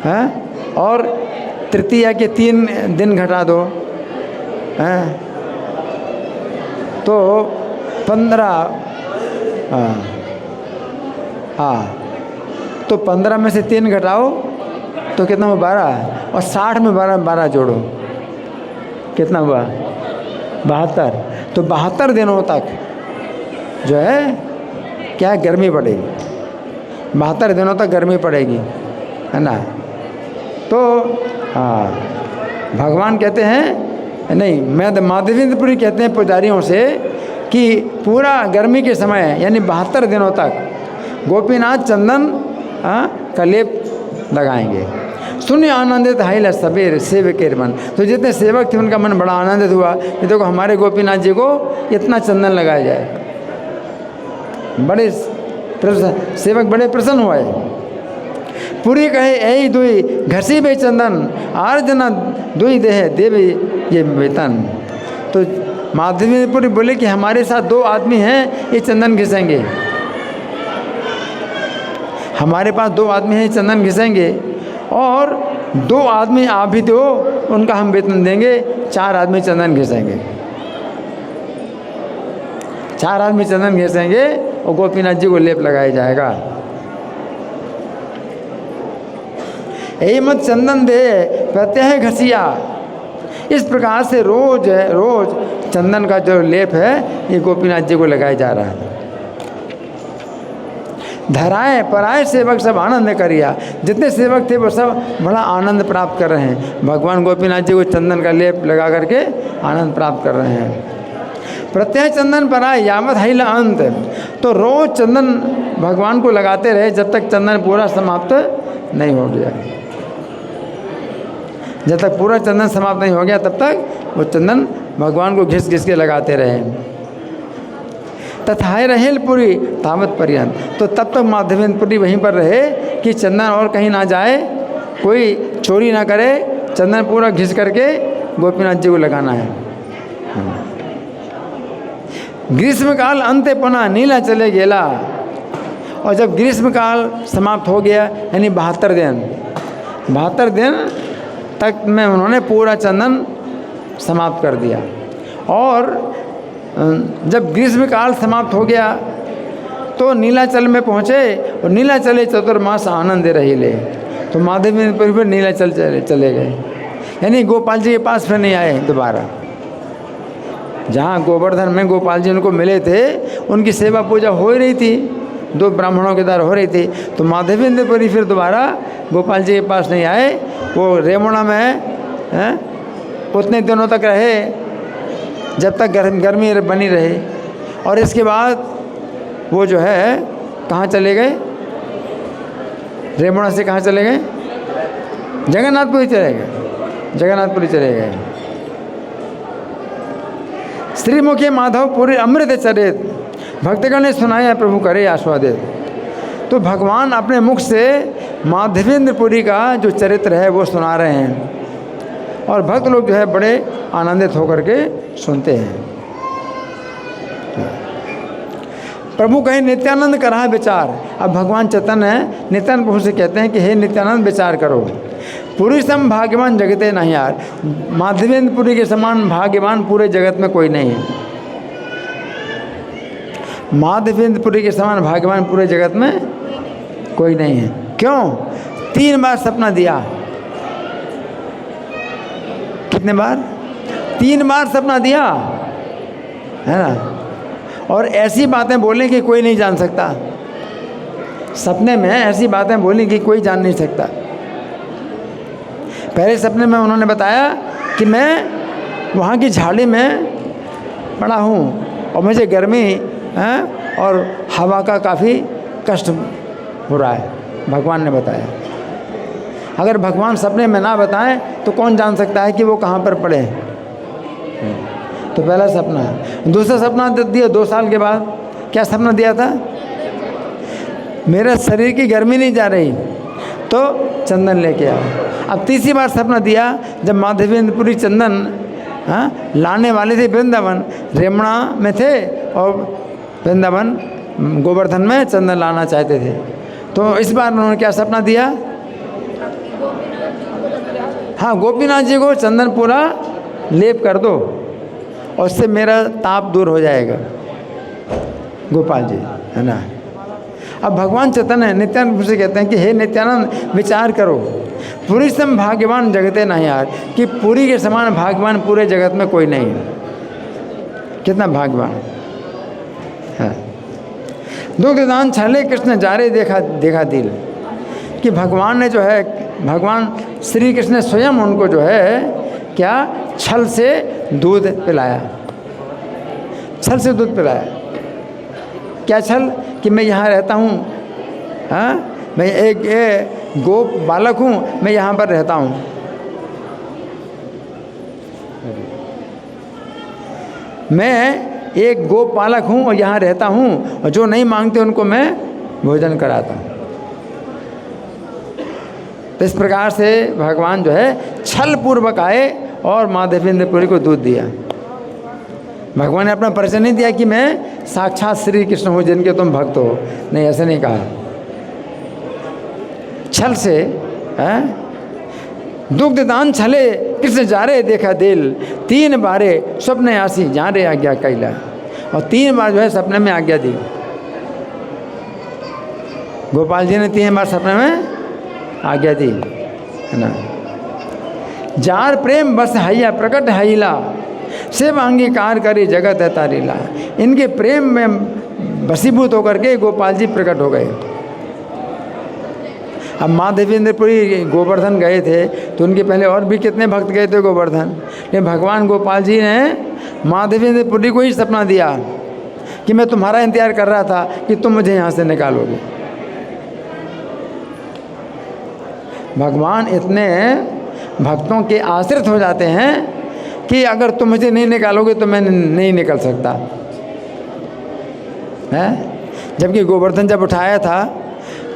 है। और तृतीया के 3 दिन घटा दो, हैं तो 15। हाँ तो 15 में से 3 घटाओ तो कितना हुआ? 12। और 60 में 12 जोड़ो, कितना हुआ? 72। तो 72 दिनों तक जो है क्या गर्मी पड़ेगी। 72 दिनों तक गर्मी पड़ेगी, है ना। तो हाँ भगवान कहते हैं, नहीं माधवेंद्रपुरी कहते हैं पुजारियों से कि पूरा गर्मी के समय यानी 72 दिनों तक गोपीनाथ चंदन का लेप लगाएंगे। सुनिए आनंदित हाइला सबेर सेवक के मन। तो जितने सेवक थे उनका मन बड़ा आनंदित हुआ कि देखो हमारे गोपीनाथ जी को इतना चंदन लगाया जाए। बड़े सेवक बड़े प्रसन्न हुए। पूरी कहे ऐ दुई घसी बे चंदन आर्जना दुई देह देवी ये वेतन। तो माधवेंद्रपुरी बोले कि हमारे साथ 2 आदमी हैं ये चंदन घिसेंगे, हमारे पास 2 आदमी हैं चंदन घिसेंगे, और 2 आदमी आप भी दो उनका हम वेतन देंगे, 4 आदमी चंदन घिसेंगे। 4 आदमी चंदन घिसेंगे और गोपीनाथ जी को लेप लगाया जाएगा। यही मत चंदन दे प्रत्यह घसिया। इस प्रकार से रोज चंदन का जो लेप है ये गोपीनाथ जी को लगाया जा रहा है। धराए पराए सेवक सब आनंद करिया। जितने सेवक थे वो सब बड़ा आनंद प्राप्त कर रहे हैं। भगवान गोपीनाथ जी को चंदन का लेप लगा करके आनंद प्राप्त कर रहे हैं। प्रत्यय चंदन पराए यावत हैला अंत। तो रोज चंदन भगवान को लगाते रहे जब तक चंदन पूरा समाप्त नहीं हो गया। जब तक पूरा चंदन समाप्त नहीं हो गया तब तक वो चंदन भगवान को घिस घिस के लगाते रहे। तथाय रहेल पुरी तावत पर्यंत। तो तब तक माधवेंद्रपुरी वहीं पर रहे कि चंदन और कहीं ना जाए, कोई चोरी ना करे, चंदन पूरा घिस करके गोपीनाथ जी को लगाना है। ग्रीष्म काल अंत पुनः नीला चले गेला। और जब ग्रीष्म काल समाप्त हो गया, यानी 72 दिन तक में उन्होंने पूरा चंदन समाप्त कर दिया। और जब ग्रीष्म काल समाप्त हो गया तो नीलाचल में पहुँचे, और नीलाचले चतुर्मास आनंद रही ले। तो माधवेंद्र फिर नीलाचल चले गए, यानी गोपाल जी के पास फिर नहीं आए दोबारा। जहाँ गोवर्धन में गोपाल जी उनको मिले थे, उनकी सेवा पूजा हो ही रही थी, 2 ब्राह्मणों के द्वारा हो रही थी। तो माधवेंद्रपुरी फिर दोबारा गोपाल जी के पास नहीं आए, वो रेमुणा में उतने दिनों तक रहे जब तक गर्मी बनी रही। और इसके बाद वो जो है कहाँ चले गए, रेमुणा से कहाँ चले गए, जगन्नाथपुरी चले गए, जगन्नाथपुरी चले गए। श्रीमुखी माधवपुरी अमृत चरित, भक्तगण ने सुनाया प्रभु करे आस्वादित। तो भगवान अपने मुख से माधवेंद्रपुरी का जो चरित्र है वो सुना रहे हैं, और भक्त लोग जो है बड़े आनंदित होकर के सुनते हैं। प्रभु कहे नित्यानंद करा विचार। अब भगवान चैतन्य है, नित्यानंद प्रभु से कहते हैं कि हे नित्यानंद विचार करो। पुरी सम भाग्यवान जगते नहीं यार, माधवेंद्रपुरी के समान भाग्यवान पूरे जगत में कोई नहीं है। माधवेंद्रपुरी के समान भाग्यवान पूरे जगत में कोई नहीं है। क्यों? 3 बार सपना दिया। कितने बार? 3 बार सपना दिया है ना। और ऐसी बातें बोलने की कोई नहीं जान सकता, सपने में ऐसी बातें बोलने की कोई जान नहीं सकता। पहले सपने में उन्होंने बताया कि मैं वहाँ की झाड़ी में पड़ा हूँ और मुझे गर्मी है और हवा का काफ़ी कष्ट हो रहा है, भगवान ने बताया। अगर भगवान सपने में ना बताएं तो कौन जान सकता है कि वो कहाँ पर पड़े। तो पहला सपना है। दूसरा सपना दिया 2 साल के बाद। क्या सपना दिया था? मेरे शरीर की गर्मी नहीं जा रही तो चंदन लेके आओ। अब तीसरी बार सपना दिया जब माधवेंद्रपुरी चंदन लाने वाले थे वृंदावन, रेमुणा में थे और वृंदावन गोवर्धन में चंदन लाना चाहते थे। तो इस बार उन्होंने क्या सपना दिया? हाँ, गोपीनाथ जी को चंदन पूरा लेप कर दो और उससे मेरा ताप दूर हो जाएगा, गोपाल जी, है ना। अब भगवान चैतन्य नित्यानंद से कहते हैं कि हे नित्यानंद विचार करो, पुरी सम भाग्यवान जगते नहीं यार, कि पुरी के समान भाग्यवान पूरे जगत में कोई नहीं है। कितना भाग्यवान है। दुग्धदान छले कृष्ण जारे देखा दिल, कि भगवान ने जो है, भगवान श्री कृष्ण ने स्वयं उनको जो है क्या छल से दूध पिलाया, छल से दूध पिलाया। क्या छल? कि मैं यहाँ रहता हूँ, मैं एक गोप बालक हूँ, मैं यहाँ पर रहता हूँ। मैं एक गोप पालक हूँ और यहाँ रहता हूँ, और जो नहीं मांगते उनको मैं भोजन कराता हूँ। तो इस प्रकार से भगवान जो है छल पूर्वक आए और माधवेंद्रपुरी को दूध दिया। भगवान ने अपना परिचय नहीं दिया कि मैं साक्षात श्री कृष्ण हूँ जिनके तुम भक्त हो, नहीं, ऐसे नहीं कहा। छल से दुग्धदान छले कृष्ण जारे देखा दिल, 3 बारे स्वप्न आसी जारे आज्ञा कैला। और 3 बार जो है सपने में आज्ञा दी। गोपाल जी ने 3 बार सपने में आज्ञा दी, है ना। जार प्रेम बस हैया प्रकट हैला, शिव अंगीकार करे जगत है तारीला। इनके प्रेम में वशीभूत होकर के गोपाल जी प्रकट हो गए। अब माधवेंद्रपुरी गोवर्धन गए थे तो उनके पहले और भी कितने भक्त गए थे गोवर्धन, लेकिन भगवान गोपाल जी ने माधवेंद्रपुरी को ही सपना दिया कि मैं तुम्हारा इंतजार कर रहा था कि तुम मुझे यहाँ से निकालोगे। भगवान इतने भक्तों के आश्रित हो जाते हैं कि अगर तुम मुझे नहीं निकालोगे तो मैं नहीं निकल सकता है। जबकि गोवर्धन जब उठाया था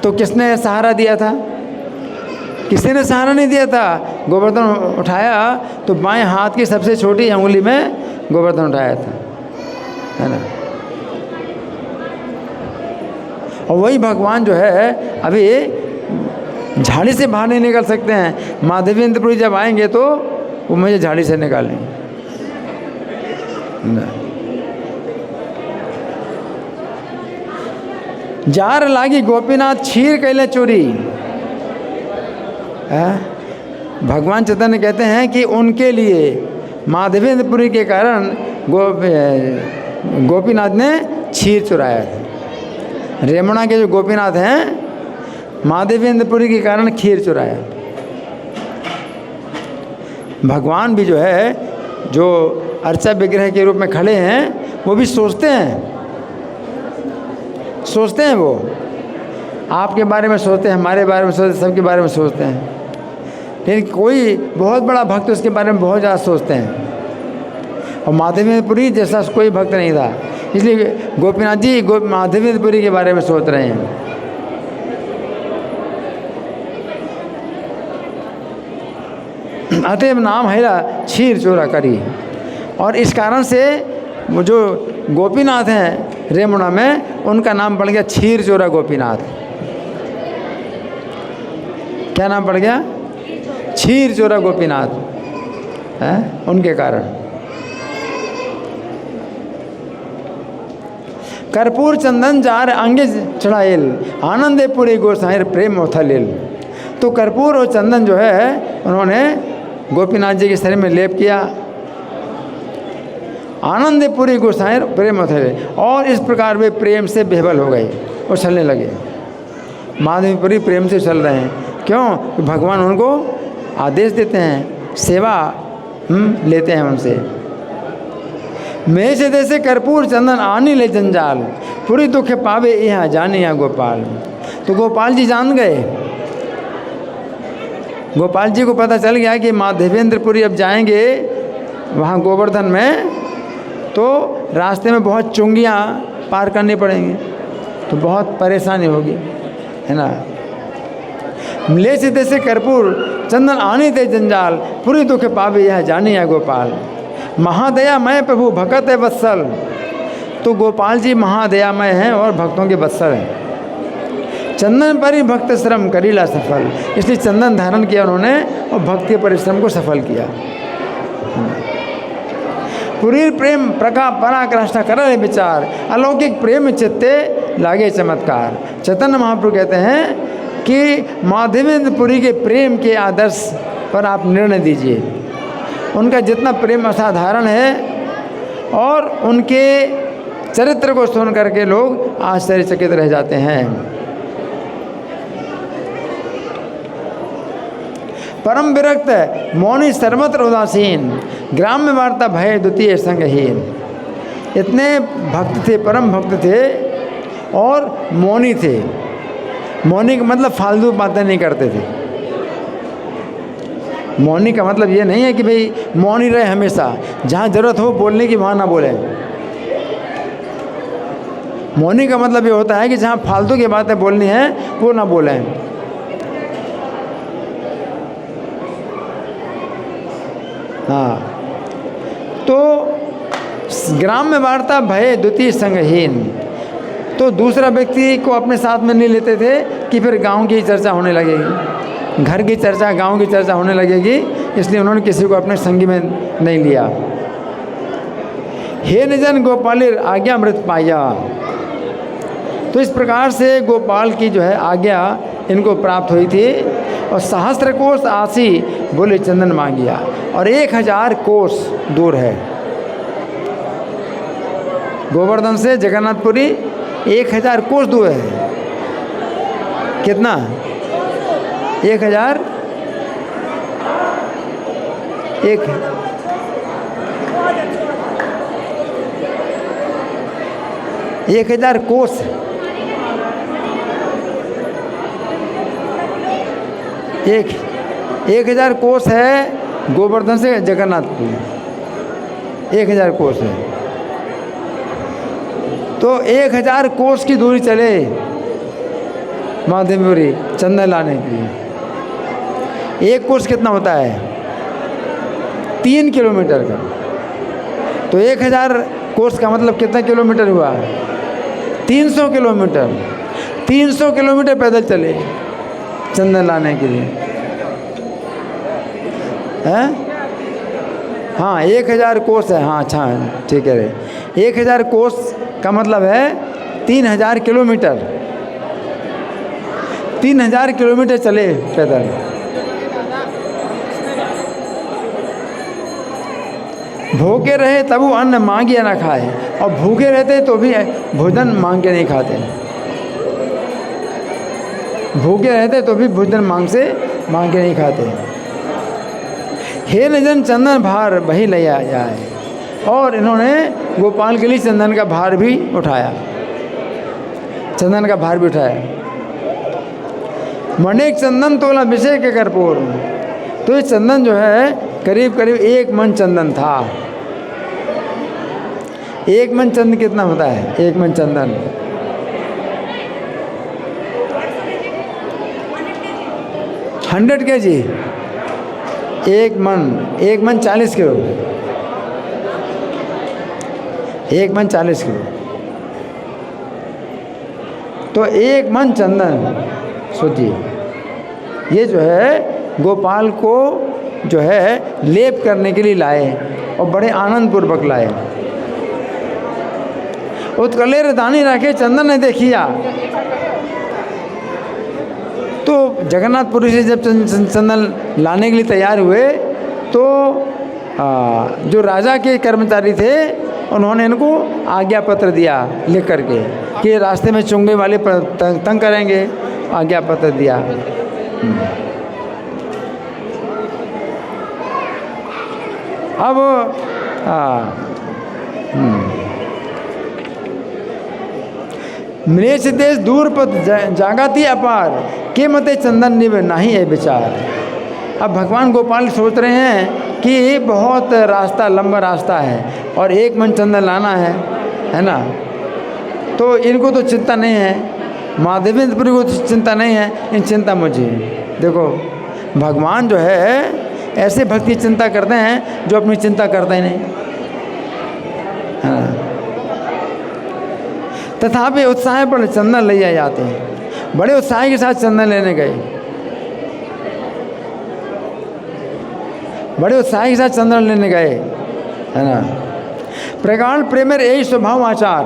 तो किसने सहारा दिया था? किसी ने सहारा नहीं दिया था। गोवर्धन उठाया तो बाएं हाथ की सबसे छोटी अंगुली में गोवर्धन उठाया था, है ना। और वही भगवान जो है अभी झाड़ी से बाहर नहीं निकल सकते हैं। माधवेंद्रपुरी जब आएंगे तो वो मुझे झाड़ी से निकालेंगे। जार लागी गोपीनाथ छीर कैले चोरी। भगवान चैतन्य कहते हैं कि उनके लिए माधवेंद्रपुरी के कारण गोपीनाथ ने क्षीर चुराया था। रेमुणा के जो गोपीनाथ हैं माधवेंद्रपुरी के कारण खीर चुराया। भगवान भी जो है, जो अर्चा विग्रह के रूप में खड़े हैं, वो भी सोचते हैं वो आपके बारे में सोचते हैं, हमारे बारे में सोचते हैं, सबके बारे में सोचते हैं। लेकिन कोई बहुत बड़ा भक्त उसके बारे में बहुत ज़्यादा सोचते हैं। और माधवेंद्रपुरी जैसा कोई भक्त नहीं था, इसलिए गोपीनाथ जी माधवेंद्रपुरी के बारे में सोच रहे हैं। अतएव नाम हैरा क्षीर चोरा करी। और इस कारण से वो जो गोपीनाथ हैं रेमुणा में, उनका नाम पड़ गया क्षीर चोरा गोपीनाथ। क्या नाम पड़ गया? क्षीर चोरा गोपीनाथ है, उनके कारण। कर्पूर चंदन जार अंगे चढ़ाइल, आनंदे पूरी गोसाई प्रेम उथलिल। तो कर्पूर और चंदन जो है उन्होंने गोपीनाथ जी के शरीर में लेप किया। आनंदे पूरी गोसाई प्रेम उथले, और इस प्रकार वे प्रेम से बेहबल हो गए और चलने लगे। माधवेंद्रपुरी प्रेम से चल रहे हैं। क्यों? भगवान उनको आदेश देते हैं, सेवा लेते हैं उनसे। मैं से जैसे कर्पूर चंदन आनी ले जंजाल, पूरी दुख पावे यहाँ जाने यहाँ गोपाल। तो गोपाल जी जान गए, गोपाल जी को पता चल गया कि माधवेंद्रपुरी अब जाएंगे वहाँ गोवर्धन में, तो रास्ते में बहुत चुंगियाँ पार करनी पड़ेंगी, तो बहुत परेशानी होगी, है ना। ले से जैसे कर्पूर चंदन आने ते जंजाल, पूरी दुख पावे यह जाने या गोपाल। महादया मैं प्रभु भगत है वत्सल। तो गोपाल जी महादयामय हैं और भक्तों के वत्सल हैं। चंदन परि भक्त श्रम करीला सफल, इसलिए चंदन धारण किया उन्होंने और भक्त के परिश्रम को सफल किया। पुरी प्रेम प्रका पराकाष्ठा कर विचार, अलौकिक प्रेम चित्ते लागे चमत्कार। चैतन्य महाप्रभु कहते हैं कि माधवेंद्रपुरी के प्रेम के आदर्श पर आप निर्णय दीजिए। उनका जितना प्रेम असाधारण है, और उनके चरित्र को सुन करके लोग आश्चर्यचकित रह जाते हैं। परम विरक्त मौनी सर्वत्र उदासीन, ग्राम्य वार्ता भय द्वितीय संगहीन। इतने भक्त थे, परम भक्त थे और मौनी थे। मौनी का मतलब फालतू बातें नहीं करते थे। मौनी का मतलब ये नहीं है कि भाई मौनी रहे हमेशा, जहाँ ज़रूरत हो बोलने की वहाँ ना बोले। मौनी का मतलब ये होता है कि जहाँ फालतू की बातें बोलनी है वो ना बोलें। हाँ, तो ग्राम्य वार्ता भय द्वितीय संगहीन। तो दूसरा व्यक्ति को अपने साथ में नहीं लेते थे कि फिर गांव की चर्चा होने लगेगी, घर की चर्चा, गांव की चर्चा होने लगेगी, इसलिए उन्होंने किसी को अपने संगी में नहीं लिया। हे निजन गोपालिर आज्ञा अमृत पाया। तो इस प्रकार से गोपाल की जो है आज्ञा इनको प्राप्त हुई थी। और सहस्त्र कोष आसी बोले चंदन मांगिया, और 1000 कोष दूर है गोवर्धन से जगन्नाथपुरी, 1000 कोष दूर है। कितना? 1000 कोष। 1000 कोष है गोवर्धन से जगन्नाथपुरी, 1000 कोष है। तो 1000 कोष की दूरी चले माधवेंद्रपुरी चंदन लाने के लिए। एक कोर्स कितना होता है? 3 किलोमीटर का। तो 1000 कोर्स का मतलब कितना किलोमीटर हुआ? 300 किलोमीटर। 300 किलोमीटर पैदल चले चंदन लाने के लिए, हैं? हाँ, 1000 कोर्स है। हाँ अच्छा, ठीक है। 1000 कोर्स का मतलब है 3000 किलोमीटर। 3000 किलोमीटर चले पैदल। भूखे रहे तब वो अन्न मांगे ना खाए, और भूखे रहते तो भी भोजन मांग के नहीं खाते। भूखे रहते तो भी भोजन मांग के नहीं खाते। हे निजन चंदन भार वही ले जाए, और इन्होंने गोपाल के लिए चंदन का भार भी उठाया। चंदन का भार भी उठाया। मणिक चंदन तोला विषय के कर्पूर। तो ये चंदन जो है करीब करीब 1 मन चंदन था। 1 मन चंदन कितना होता है? 1 मन चंदन 100 kg। 1 मन 40 किलो। 1 मन 40 किलो। तो 1 मन चंदन सोचिए, ये जो है गोपाल को जो है लेप करने के लिए लाए, और बड़े आनंद पूर्वक लाए। उत्कलेर दानी रखे चंदन ने देखिया। तो जगन्नाथपुरी से जब चंदन लाने के लिए तैयार हुए, तो जो राजा के कर्मचारी थे उन्होंने इनको आज्ञा पत्र दिया लिख करके कि रास्ते में चुंगे वाले तंग करेंगे। आज्ञा पत्र दिया। अब मृष देश दूर पथ जागती अपार के मते चंदन निभ नहीं है विचार। अब भगवान गोपाल सोच रहे हैं कि बहुत रास्ता, लंबा रास्ता है, और 1 मन चंदन लाना है ना। तो इनको तो चिंता नहीं है, माधवेंद्रपुरी को तो चिंता नहीं है, इन चिंता मुझे। देखो भगवान जो है ऐसे भक्त की चिंता करते हैं जो अपनी चिंता करते ही नहीं, हाँ। तथापि उत्साह पर चंदन ले जाते हैं। बड़े उत्साह के साथ चंदन लेने गए। बड़े उत्साह के साथ चंदन लेने गए, है ना। प्रगाढ़ प्रेमेर यही स्वभाव आचार।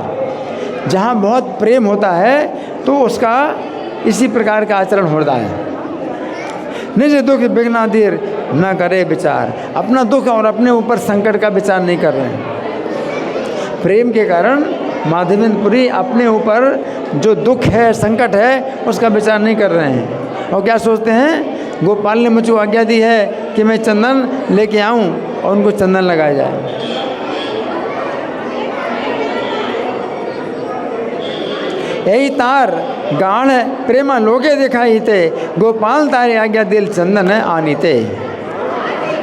जहाँ बहुत प्रेम होता है तो उसका इसी प्रकार का आचरण होता है। निज दुख विघ्नाधीर न करे विचार। अपना दुख और अपने ऊपर संकट का विचार नहीं कर रहे हैं। प्रेम के कारण माधवेंद्रपुरी अपने ऊपर जो दुख है, संकट है, उसका विचार नहीं कर रहे हैं। और क्या सोचते हैं? गोपाल ने मुझको आज्ञा दी है कि मैं चंदन लेके आऊं और उनको चंदन लगाया जाए। यही तार गाढ़ प्रेमा लोगे दिखाई थे, गोपाल तारे आज्ञा दिल चंदन आनी थे।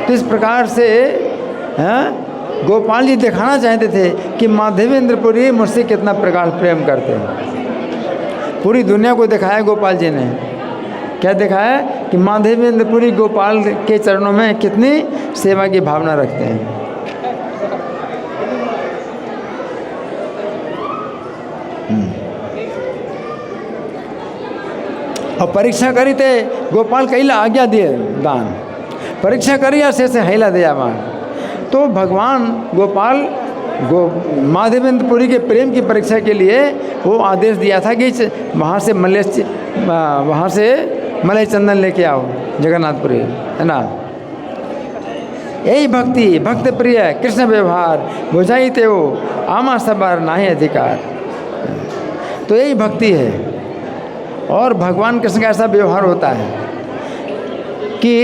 तो इस प्रकार से गोपाल जी दिखाना चाहते थे कि माधवेंद्रपुरी मुझसे कितना प्रगाढ़ प्रेम करते हैं। पूरी दुनिया को दिखाया गोपाल जी ने। क्या दिखाया? कि माधवेंद्रपुरी गोपाल के चरणों में कितनी सेवा की भावना रखते हैं। और परीक्षा करी थे गोपाल कैला आज्ञा दिए दान। परीक्षा करिया से हैला दिया मान। तो भगवान गोपाल माधवेंद्रपुरी के प्रेम की परीक्षा के लिए वो आदेश दिया था कि वहाँ से मलय चंदन लेके आओ जगन्नाथपुरी, है ना। यही भक्ति भक्त प्रिय कृष्ण व्यवहार बुझाई ते वो आमा सबार नाही अधिकार। तो यही भक्ति है। और भगवान कृष्ण का ऐसा व्यवहार होता है कि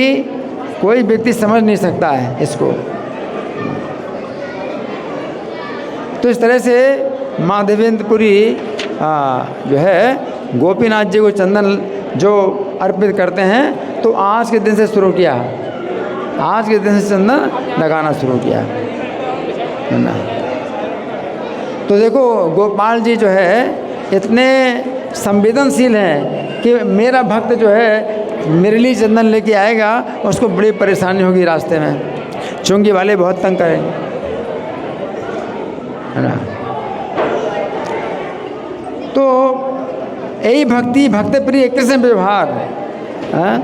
कोई व्यक्ति समझ नहीं सकता है इसको। तो इस तरह से माधवेंद्रपुरी जो है गोपीनाथ जी को चंदन जो अर्पित करते हैं, तो आज के दिन से शुरू किया। आज के दिन से चंदन लगाना शुरू किया, है ना। तो देखो गोपाल जी जो है इतने संवेदनशील हैं कि मेरा भक्त जो है मेरे लिए चंदन लेके आएगा, उसको बड़ी परेशानी होगी रास्ते में, चुंगी वाले बहुत तंग करेंगे, है ना। तो यही भक्ति, भक्त प्रिय कृष्ण व्यवहार है।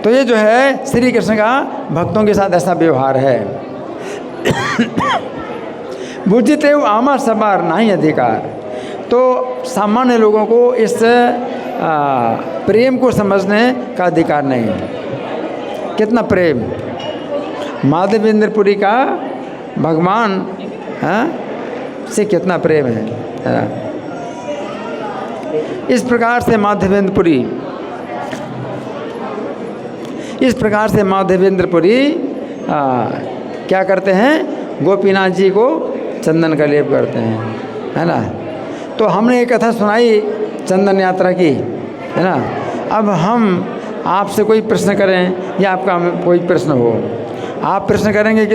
तो ये जो है श्री कृष्ण का भक्तों के साथ ऐसा व्यवहार है। बुझते हो आमा सवार नहीं अधिकार। तो सामान्य लोगों को इस प्रेम को समझने का अधिकार नहीं है। कितना प्रेम माधवेंद्रपुरी का भगवान से कितना प्रेम है। इस प्रकार से माधवेंद्रपुरी क्या करते हैं, गोपीनाथ जी को चंदन का लेप करते हैं, है ना। तो हमने एक कथा सुनाई चंदन यात्रा की, है ना। अब हम आपसे कोई प्रश्न करें या आपका कोई प्रश्न हो, आप प्रश्न करेंगे,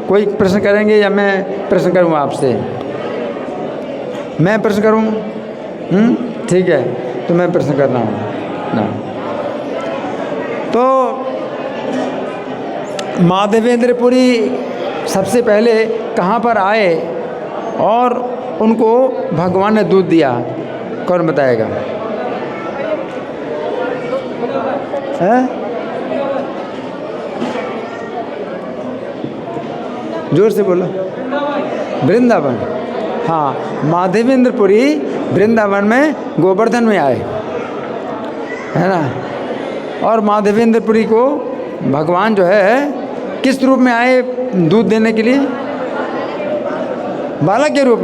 कोई प्रश्न करेंगे या मैं प्रश्न करूँ आपसे? मैं प्रश्न करूँ? ठीक है, तो मैं प्रश्न कर रहा हूँ ना। तो माधवेंद्रपुरी सबसे पहले कहाँ पर आए और उनको भगवान ने दूध दिया, कौन बताएगा? है? जोर से बोलो। वृंदावन। हाँ, माधवेंद्रपुरी वृंदावन में गोवर्धन में आए, है ना। और माधवेंद्रपुरी को भगवान जो है किस रूप में आए दूध देने के लिए? बालक के रूप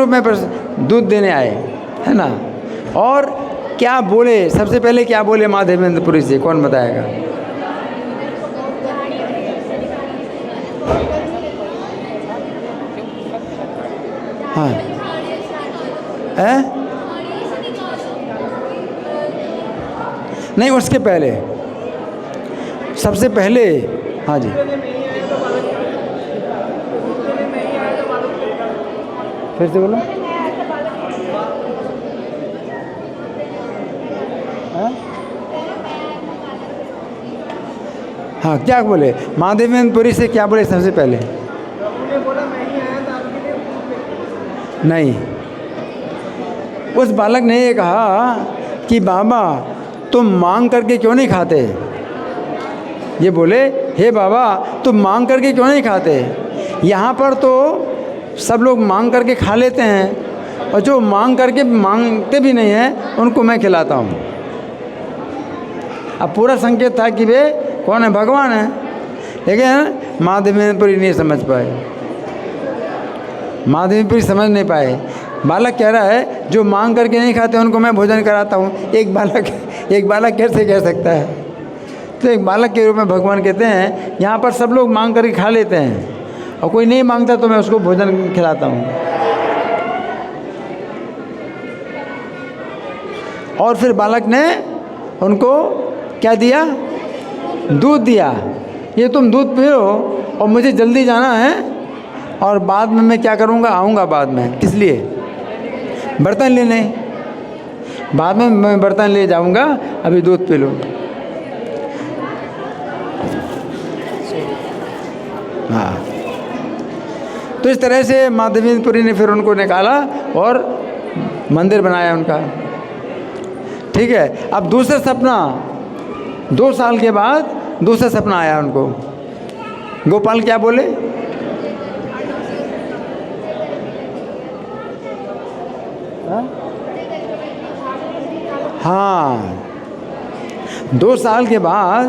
में दूध देने आए, है ना। और क्या बोले, सबसे पहले क्या बोले माधवेंद्रपुरी से, कौन बताएगा? हाँ, नहीं, उसके पहले, सबसे पहले। हाँ जी, फिर से बोलो। हाँ, क्या बोले माधवेंद्रपुरी से, क्या बोले सबसे पहले? नहीं, उस बालक ने ये कहा कि बाबा तुम मांग करके क्यों नहीं खाते? ये बोले, हे बाबा तुम मांग करके क्यों नहीं खाते? यहाँ पर तो सब लोग मांग करके खा लेते हैं, और जो मांगते भी नहीं हैं उनको मैं खिलाता हूँ। अब पूरा संकेत था कि वे कौन है? भगवान है। लेकिन माधवेंद्रपुरी नहीं समझ पाए, माधवेंद्रपुरी समझ नहीं पाए। बालक कह रहा है जो मांग करके नहीं खाते उनको मैं भोजन कराता हूँ। एक बालक कैसे कह सकता है? तो एक बालक के रूप में भगवान कहते हैं यहाँ पर सब लोग मांग करके खा लेते हैं, और कोई नहीं मांगता तो मैं उसको भोजन खिलाता हूँ। और फिर बालक ने उनको क्या दिया? दूध दिया। ये तुम दूध पियो और मुझे जल्दी जाना है, और बाद में मैं क्या करूँगा, आऊँगा बाद में। किस लिए? बर्तन लेने। बाद में मैं बर्तन ले जाऊँगा, अभी दूध पी लो। हाँ, तो इस तरह से माधवेंद्रपुरी ने फिर उनको निकाला और मंदिर बनाया उनका। ठीक है। अब दूसरा सपना, 2 साल के बाद दूसरा सपना आया उनको। गोपाल क्या बोले? हाँ, 2 साल के बाद,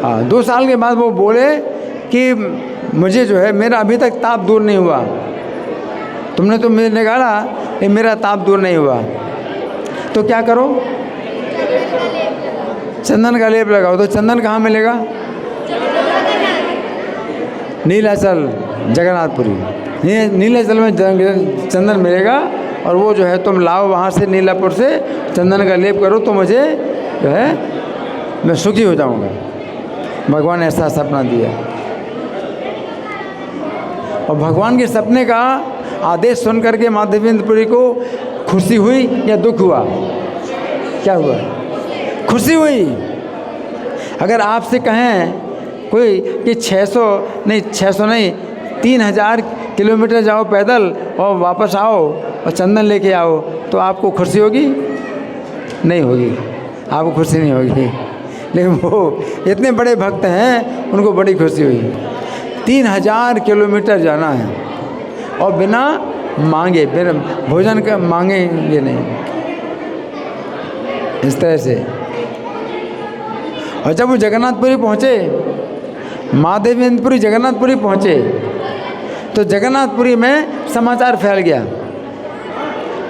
हाँ 2 साल के बाद वो बोले कि मुझे जो है मेरा अभी तक ताप दूर नहीं हुआ, तुमने तो मुझे निकाला, ये मेरा ताप दूर नहीं हुआ, तो क्या करो? चंदन का लेप लगाओ। तो चंदन कहाँ मिलेगा? नीलाचल, जगन्नाथपुरी। नीलाचल में चंदन मिलेगा, और वो जो है तुम लाओ वहाँ से, नीलापुर से चंदन का लेप करो तो मुझे जो है मैं सुखी हो जाऊँगा। भगवान ने ऐसा सपना दिया, और भगवान के सपने का आदेश सुन करके माधवेंद्रपुरी को खुशी हुई या दुख हुआ? क्या हुआ? खुशी हुई। अगर आपसे कहें कोई कि 600 नहीं 3000 किलोमीटर जाओ पैदल और वापस आओ और चंदन लेके आओ, तो आपको खुशी होगी? नहीं होगी, आपको खुशी नहीं होगी। लेकिन वो इतने बड़े भक्त हैं, उनको बड़ी खुशी हुई। 3000 किलोमीटर जाना है और बिना मांगे, बिना भोजन का मांगेंगे नहीं, इस तरह से। और जब वो जगन्नाथपुरी पहुँचे, महादेवेंद्रपुरी जगन्नाथपुरी पहुँचे, तो जगन्नाथपुरी में समाचार फैल गया,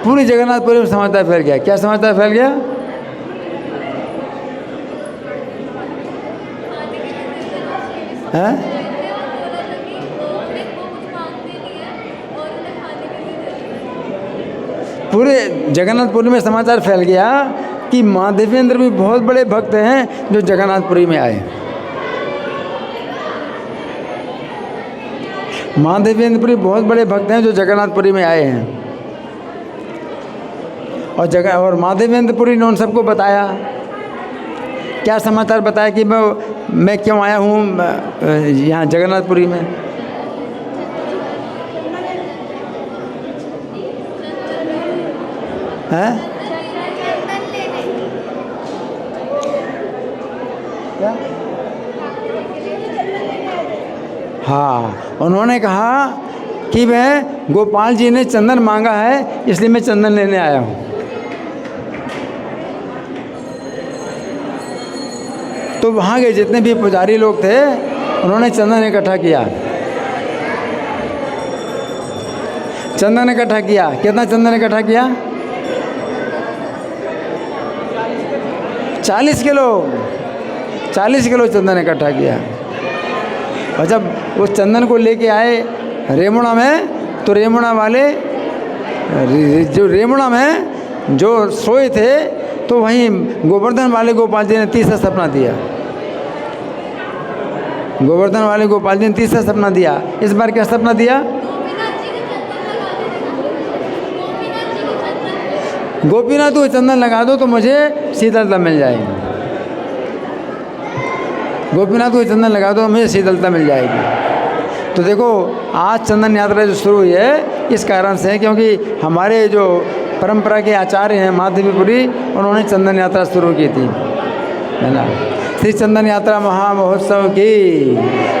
पूरी जगन्नाथपुरी में समाचार फैल गया। क्या समाचार फैल गया? हैं? पूरे जगन्नाथपुरी में समाचार फैल गया कि महादेवेंद्र भी बहुत बड़े भक्त हैं जो जगन्नाथपुरी में आए। महादेवेंद्रपुरी बहुत बड़े भक्त हैं जो जगन्नाथपुरी में आए हैं। और महादेवेंद्रपुरी ने उन सबको बताया। क्या समाचार बताया कि मैं क्यों आया हूँ यहाँ जगन्नाथपुरी में? हैं? क्या? हाँ, उन्होंने कहा कि मैं गोपाल जी ने चंदन मांगा है, इसलिए मैं चंदन लेने आया हूँ। तो वहाँ के जितने भी पुजारी लोग थे, उन्होंने चंदन इकट्ठा किया। चंदन इकट्ठा किया। कितना चंदन इकट्ठा किया? 40 किलो। 40 किलो चंदन इकट्ठा किया। और जब उस चंदन को लेके आए रेमुणा में, तो रेमुणा वाले जो रेमुणा में जो सोए थे, तो वहीं गोवर्धन वाले गोपाल जी ने तीसरा सपना दिया। गोवर्धन वाले गोपाल जी ने तीसरा सपना दिया। इस बार क्या सपना दिया? गोपीनाथ को चंदन लगा दो तो मुझे शीतलता मिल जाएगी। गोपीनाथ को चंदन लगा दो, मुझे शीतलता मिल जाएगी। तो देखो, आज चंदन यात्रा जो शुरू हुई है इस कारण से, क्योंकि हमारे जो परंपरा के आचार्य हैं महादेवीपुरी, उन्होंने चंदन यात्रा शुरू की थी, है ना। श्री चंदन यात्रा महामहोत्सव की,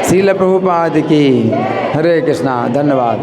श्रील प्रभुपाद की। हरे कृष्णा। धन्यवाद।